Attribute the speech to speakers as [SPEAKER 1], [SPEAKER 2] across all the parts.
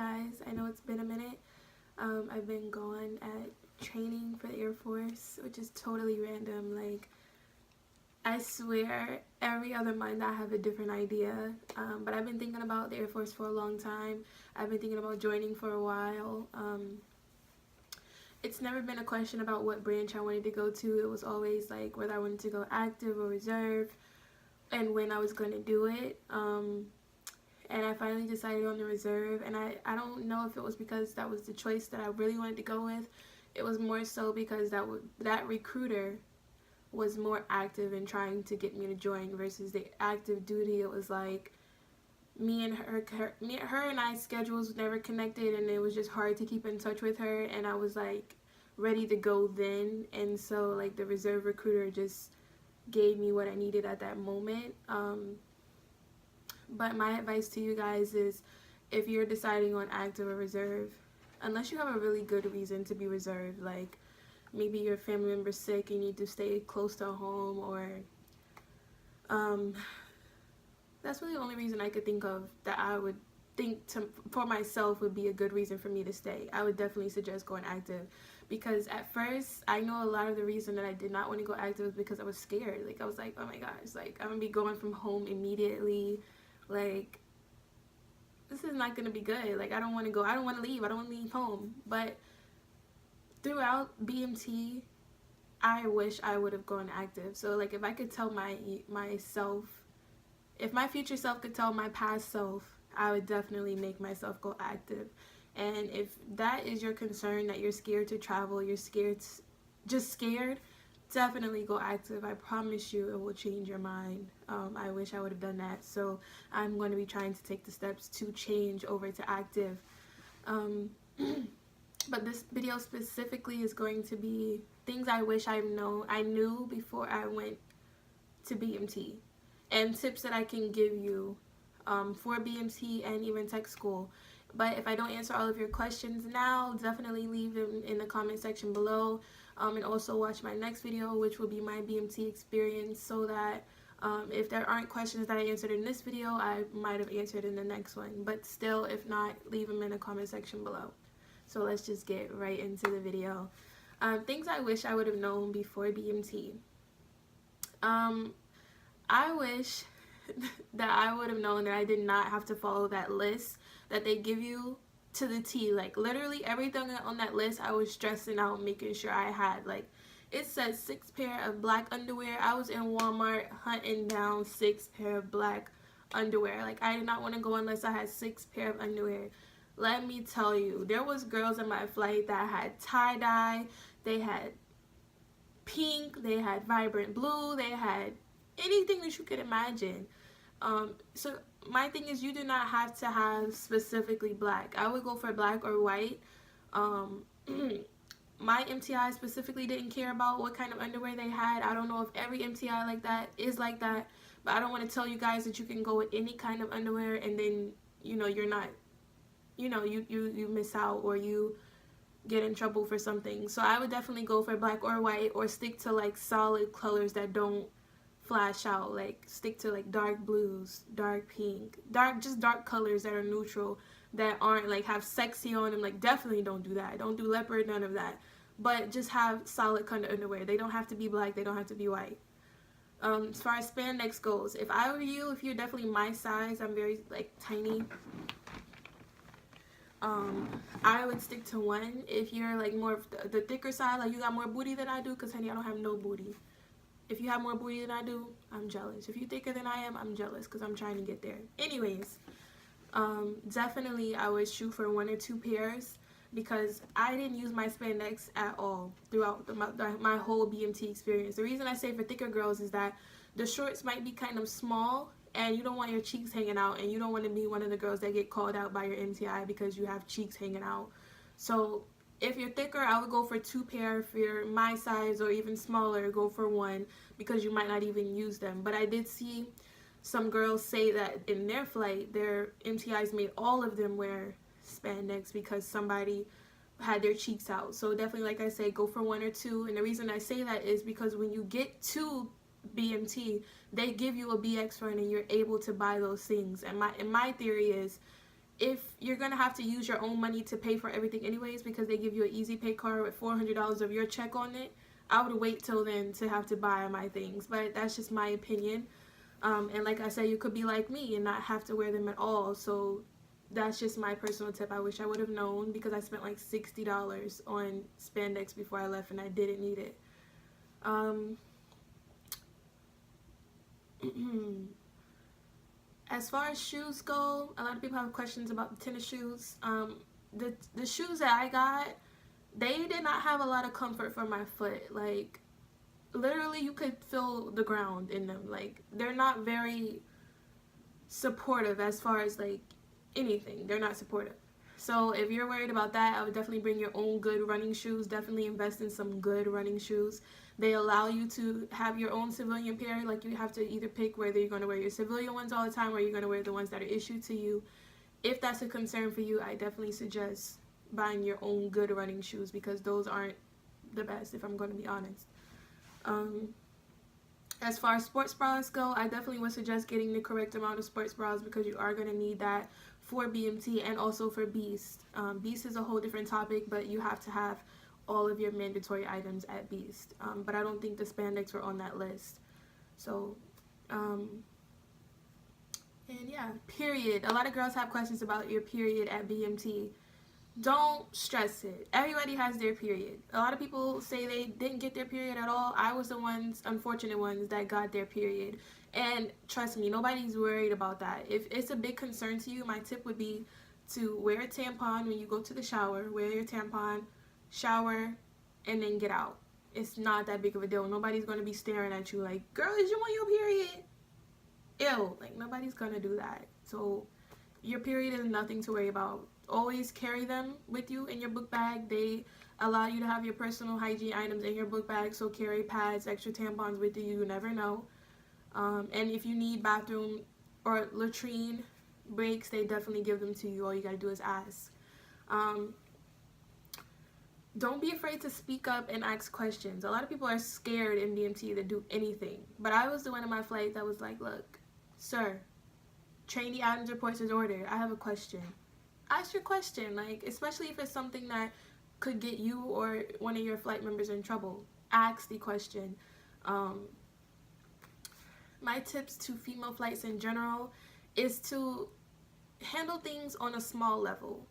[SPEAKER 1] guys. I know it's been a minute. I've been gone at training for the Air Force, which is totally random. Like, I swear every other month I have a different idea. But I've been thinking about the Air Force for a long time. I've been thinking about joining for a while. It's never been a question about what branch I wanted to go to. It was always like whether I wanted to go active or reserve and when I was going to do it. And I finally decided on the reserve, and I don't know if it was because that was the choice that I really wanted to go with. It was more so because that recruiter was more active in trying to get me to join versus the active duty. It was like her and I's schedules never connected, and it was just hard to keep in touch with her, and I was like ready to go then, and so like the reserve recruiter just gave me what I needed at that moment. But my advice to you guys is, if you're deciding on active or reserve, unless you have a really good reason to be reserved, like maybe your family member's sick, you need to stay close to home, or that's really the only reason I could think of that I would think for myself would be a good reason for me to stay. I would definitely suggest going active, because at first I know a lot of the reason that I did not want to go active was because I was scared. Like, I was like, oh my gosh, like I'm gonna be going from home immediately. Like, this is not gonna be good. Like, I don't want to go. I don't want to leave. I don't want to leave home. But throughout BMT, I wish I would have gone active. So like, if I could tell myself, if my future self could tell my past self, I would definitely make myself go active. And if that is your concern, that you're scared to travel, you're scared, just scared, definitely go active. I promise you it will change your mind. I wish I would have done that. So I'm going to be trying to take the steps to change over to active. But this video specifically is going to be things I wish I knew before I went to BMT, and tips that I can give you for BMT and even tech school. But if I don't answer all of your questions now, definitely leave them in the comment section below, and also watch my next video, which will be my BMT experience, so that if there aren't questions that I answered in this video, I might have answered in the next one. But still, if not, leave them in the comment section below. So let's just get right into the video. Things I wish I would have known before BMT. I wish that I would have known that I did not have to follow that list that they give you to the T. Like, literally everything on that list, I was stressing out making sure I had. Like, it said 6 pair of black underwear. I was in Walmart hunting down 6 pair of black underwear. Like, I did not want to go unless I had 6 pair of underwear. Let me tell you, there was girls in my flight that had tie-dye, they had pink, they had vibrant blue, they had anything that you could imagine. So my thing is, you do not have to have specifically black. I would go for black or white. My MTI specifically didn't care about what kind of underwear they had. I don't know if every MTI like that is like that, but I don't want to tell you guys that you can go with any kind of underwear and then, you know, you're not, you know, you miss out or you get in trouble for something. So I would definitely go for black or white, or stick to like solid colors that don't flash out. Like, stick to like dark blues, dark pink, just dark colors that are neutral, that aren't like have sexy on them. Like, definitely don't do that. Don't do leopard, none of that. But just have solid kind of underwear. They don't have to be black, they don't have to be white. As far as spandex goes, if I were you, if you're definitely my size, I'm very like tiny, I would stick to one. If you're like more of the thicker side, like you got more booty than I do, because honey, I don't have no booty. If you have more booty than I do, I'm jealous. If you're thicker than I am, I'm jealous, because I'm trying to get there. Anyways, definitely I would shoot for 1 or 2 pairs, because I didn't use my spandex at all throughout my whole BMT experience. The reason I say for thicker girls is that the shorts might be kind of small, and you don't want your cheeks hanging out, and you don't want to be one of the girls that get called out by your MTI because you have cheeks hanging out. So if you're thicker, I would go for 2 pair. If you're my size or even smaller, go for 1, because you might not even use them. But I did see some girls say that in their flight, their MTIs made all of them wear spandex because somebody had their cheeks out. So definitely, like I say, go for 1 or 2. And the reason I say that is because when you get to BMT, they give you a BX run and you're able to buy those things. And my theory is, if you're gonna have to use your own money to pay for everything anyways, because they give you an easy pay card with $400 of your check on it, I would wait till then to have to buy my things. But that's just my opinion. And like I said, you could be like me and not have to wear them at all. So that's just my personal tip. I wish I would have known, because I spent like $60 on spandex before I left and I didn't need it. As far as shoes go, a lot of people have questions about the tennis shoes. The shoes that I got, they did not have a lot of comfort for my foot. Like, literally you could feel the ground in them. Like, they're not very supportive as far as like anything. They're not supportive. So if you're worried about that, I would definitely bring your own good running shoes. Definitely invest in some good running shoes. They allow you to have your own civilian pair. Like, you have to either pick whether you're going to wear your civilian ones all the time or you're going to wear the ones that are issued to you. If that's a concern for you, I definitely suggest buying your own good running shoes, because those aren't the best, if I'm going to be honest. As far as sports bras go, I definitely would suggest getting the correct amount of sports bras, because you are going to need that for BMT and also for Beast. Beast is a whole different topic, but you have to have all of your mandatory items at Beast. But I don't think the spandex were on that list. So, and yeah, period. A lot of girls have questions about your period at BMT. Don't stress it. Everybody has their period. A lot of people say they didn't get their period at all. I was the unfortunate ones that got their period. And trust me, nobody's worried about that. If it's a big concern to you, my tip would be to wear a tampon when you go to the shower. Wear your tampon, shower, and then get out. It's not that big of a deal. Nobody's going to be staring at you like, girl, is you on your period? Ew. Like, nobody's going to do that. So your period is nothing to worry about. Always carry them with you in your book bag. They allow you to have your personal hygiene items in your book bag, so carry pads, extra tampons with you. You never know. And if you need bathroom or latrine breaks, they definitely give them to you. All you gotta do is ask. Don't be afraid to speak up and ask questions. A lot of people are scared in BMT to do anything. But I was the one in my flight that was like, look, sir, trainee items reports is ordered. I have a question. Ask your question, like, especially if it's something that could get you or one of your flight members in trouble. Ask the question. My tips to female flights in general is to handle things on a small level.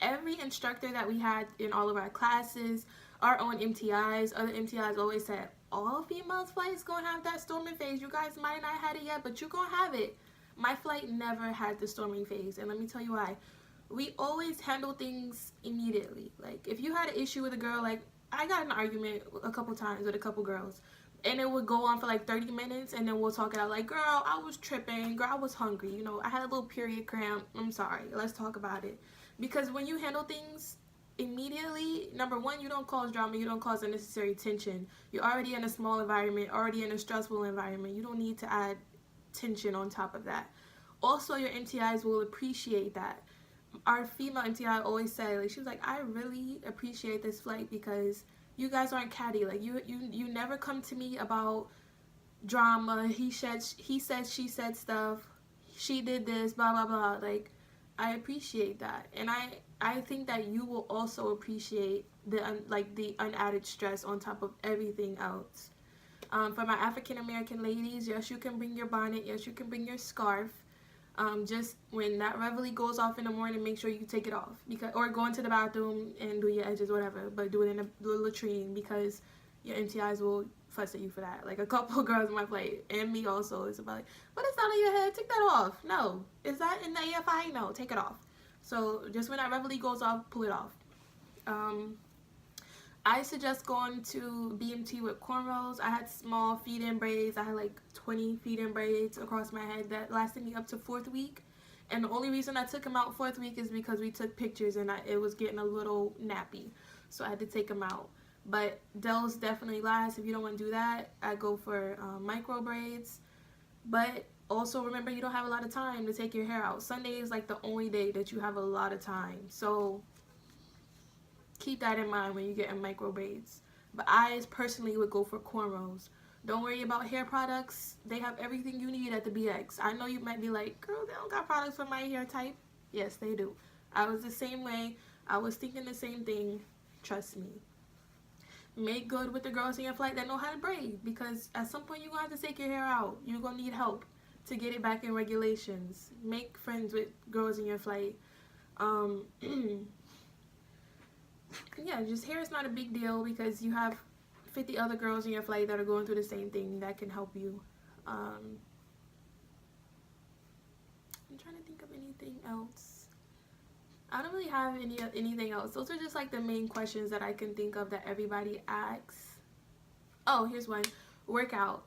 [SPEAKER 1] Every instructor that we had in all of our classes, our own MTIs, other MTIs always said, all females flights gonna have that storming phase. You guys might not have had it yet, but you're gonna have it. My flight never had the storming phase, and let me tell you why. We always handle things immediately. Like, if you had an issue with a girl, like, I got in an argument a couple times with a couple girls, and it would go on for like 30 minutes, and then we'll talk it out like, girl, I was tripping, girl, I was hungry, you know, I had a little period cramp, I'm sorry, let's talk about it. Because when you handle things immediately, number one, you don't cause drama, you don't cause unnecessary tension. You're already in a small environment, already in a stressful environment. You don't need to add tension on top of that. Also, your MTIs will appreciate that. Our female MTI always said, like, she was like, I really appreciate this flight because you guys aren't catty. Like, you never come to me about drama. He said, she said stuff. She did this, blah, blah, blah. Like, I appreciate that. And I think that you will also appreciate the unadded stress on top of everything else. For my African American ladies, yes, you can bring your bonnet. Yes, you can bring your scarf. Just when that reveille goes off in the morning, make sure you take it off, or go into the bathroom and do your edges, whatever, but do it in the latrine, because your MTIs will fuss at you for that. Like, a couple of girls in my flight, and me also, is about like, what is that on your head? Take that off. No. Is that in the AFI? No, take it off. So just when that reveille goes off, pull it off. I suggest going to BMT with cornrows. I had small feed-in braids. I had like 20 feed-in braids across my head that lasted me up to 4th week. And the only reason I took them out 4th week is because we took pictures and it was getting a little nappy. So I had to take them out. But those definitely last. If you don't want to do that, I go for micro braids. But also remember, you don't have a lot of time to take your hair out. Sunday is like the only day that you have a lot of time. So keep that in mind when you get in micro braids. But I personally would go for cornrows. Don't worry about hair products. They have everything you need at the BX. I know you might be like, girl, they don't got products for my hair type. Yes, they do. I was the same way. I was thinking the same thing. Trust me. Make good with the girls in your flight that know how to braid, because at some point you're going to have to take your hair out. You're going to need help to get it back in regulations. Make friends with girls in your flight. Yeah, just hair is not a big deal because you have 50 other girls in your flight that are going through the same thing that can help you. I'm trying to think of anything else. I don't really have anything else. Those are just like the main questions that I can think of that everybody asks. Oh, here's one. Workout.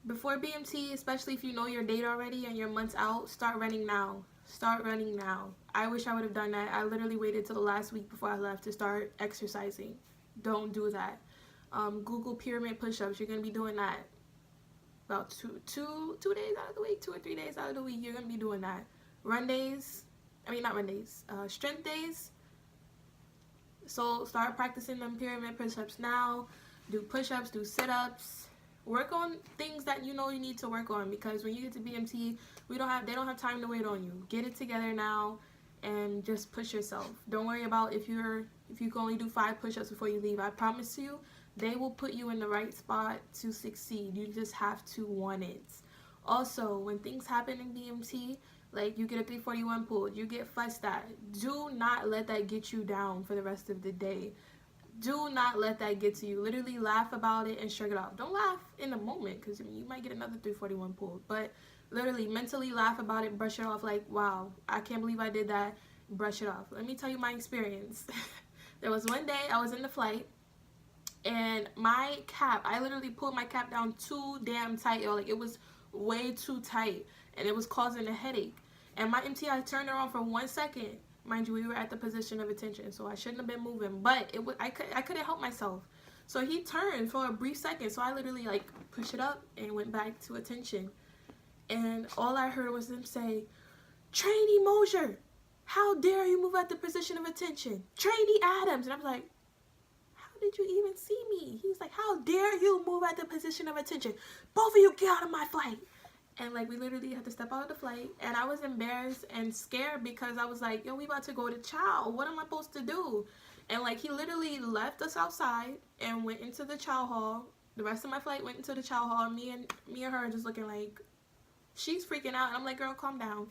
[SPEAKER 1] Before BMT, especially if you know your date already and you're months out, start running now. Start running now. I wish I would have done that. I literally waited till the last week before I left to start exercising. Don't do that. Google pyramid push-ups. You're going to be doing that about two days out of the week, 2 or 3 days out of the week. You're going to be doing that. Run days. I mean, not run days. Strength days. So start practicing them pyramid push-ups now. Do push-ups, do sit-ups. Work on things that you know you need to work on, because when you get to BMT, they don't have time to wait on you. Get it together now and just push yourself. Don't worry about if you can only do 5 push-ups before you leave. I promise you, they will put you in the right spot to succeed. You just have to want it. Also, when things happen in BMT, like you get a 341 pulled, you get fussed at, do not let that get you down for the rest of the day. Do not let that get to you. Literally laugh about it and shrug it off. Don't laugh in the moment, because I mean, you might get another 341 pulled, but literally mentally laugh about it, brush it off like, wow, I can't believe I did that. Brush it off. Let me tell you my experience. There was one day I was in the flight and my cap, I literally pulled my cap down too damn tight, yo. Like, it was way too tight and it was causing a headache. And my MTI turned it on for 1 second. Mind you, we were at the position of attention, so I shouldn't have been moving, but I couldn't help myself. So he turned for a brief second, so I literally like pushed it up and went back to attention. And all I heard was them say, "Trainee Mosier, how dare you move at the position of attention? Trainee Adams." And I was like, how did you even see me? He was like, "How dare you move at the position of attention? Both of you get out of my flight." And like, we literally had to step out of the flight, and I was embarrassed and scared because I was like, yo, we about to go to chow. What am I supposed to do? And like, he literally left us outside and went into the chow hall. The rest of my flight went into the chow hall. Me and her just looking like, she's freaking out. And I'm like, girl, calm down.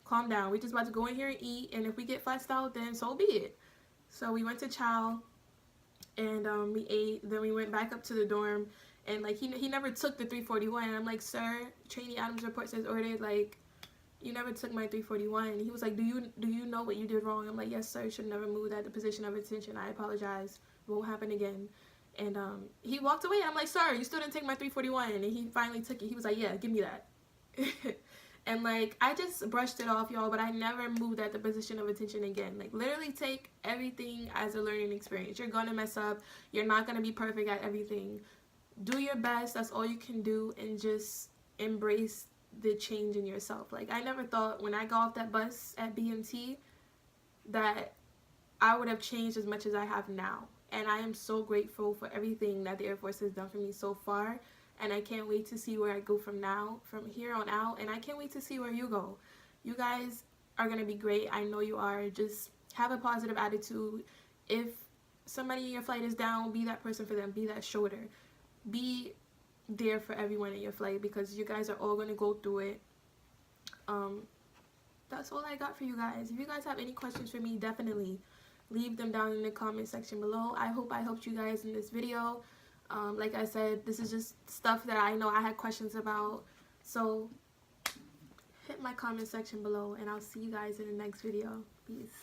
[SPEAKER 1] Calm down. We just about to go in here and eat, and if we get fussed out, then so be it. So we went to chow, and we ate. Then we went back up to the dorm. And like, he never took the 341, and I'm like, "Sir, Trainee Adams report says ordered, like, you never took my 341." And he was like, do you know what you did wrong? I'm like, "Yes, sir, should never move at the position of attention. I apologize. It won't happen again." And he walked away. I'm like, "Sir, you still didn't take my 341. And he finally took it. He was like, "Yeah, give me that." And like, I just brushed it off, y'all, but I never moved at the position of attention again. Like, literally take everything as a learning experience. You're gonna mess up. You're not gonna be perfect at everything. Do your best. That's all you can do, and just embrace the change in yourself. Like, I never thought when I got off that bus at BMT that I would have changed as much as I have now. And I am so grateful for everything that the Air Force has done for me so far. And I can't wait to see where I go from here on out. And I can't wait to see where you go. You guys are going to be great. I know you are. Just have a positive attitude. If somebody in your flight is down, be that person for them. Be that shoulder. Be there for everyone in your flight, because you guys are all going to go through it. That's all I got for you guys. If you guys have any questions for me, definitely leave them down in the comment section below. I hope I helped you guys in this video. Like I said, this is just stuff that I know I had questions about. So hit my comment section below, and I'll see you guys in the next video. Peace.